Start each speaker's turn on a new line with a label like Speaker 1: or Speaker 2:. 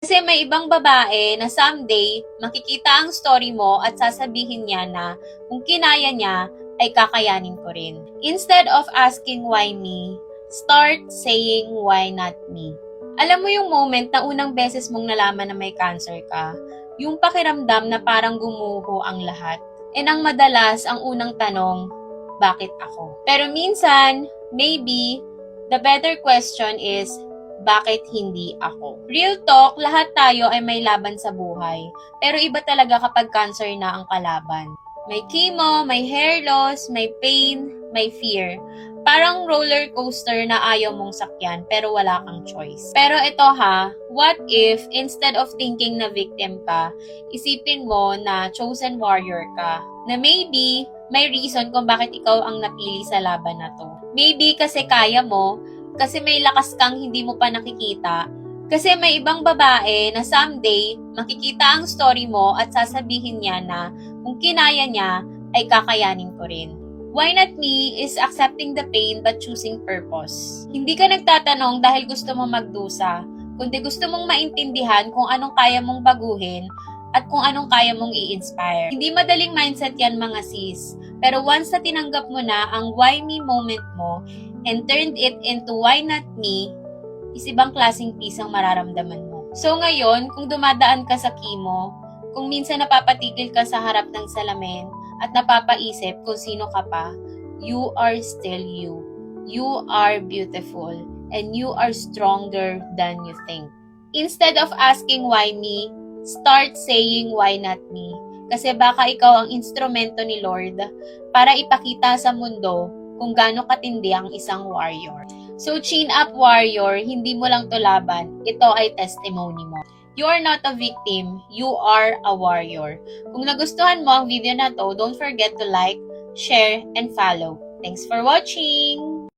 Speaker 1: Kasi may ibang babae na someday makikita ang story mo at sasabihin niya na kung kinaya niya ay kakayanin ko rin. Instead of asking why me, start saying why not me. Alam mo yung moment na unang beses mong nalaman na may cancer ka, yung pakiramdam na parang gumuho ang lahat. And ang madalas ang unang tanong, bakit ako? Pero minsan, maybe, the better question is, bakit hindi ako? Real talk, lahat tayo ay may laban sa buhay. Pero iba talaga kapag cancer na ang kalaban. May chemo, may hair loss, may pain, may fear. Parang roller coaster na ayaw mong sakyan pero wala kang choice. Pero ito ha, what if instead of thinking na victim ka, isipin mo na chosen warrior ka? Na maybe may reason kung bakit ikaw ang napili sa laban na to. Maybe kasi kaya mo, kasi may lakas kang hindi mo pa nakikita, kasi may ibang babae na someday makikita ang story mo at sasabihin niya na kung kinaya niya ay kakayanin ko rin. Why not me is accepting the pain but choosing purpose. Hindi ka nagtatanong dahil gusto mo magdusa, kundi gusto mong maintindihan kung anong kaya mong baguhin at kung anong kaya mong i-inspire. Hindi madaling mindset yan mga sis, pero once na tinanggap mo na ang why me moment mo and turned it into why not me, is ibang klaseng peace ang mararamdaman mo. So ngayon, kung dumadaan ka sa chemo, kung minsan napapatigil ka sa harap ng salamin, at napapaisip kung sino ka pa, you are still you. You are beautiful and you are stronger than you think. Instead of asking why me, start saying why not me. Kasi baka ikaw ang instrumento ni Lord para ipakita sa mundo kung gaano katindi ang isang warrior. So chin up warrior, hindi mo lang to laban, ito ay testimony mo. You are not a victim, you are a warrior. Kung nagustuhan mo ang video na to, don't forget to like, share, and follow. Thanks for watching!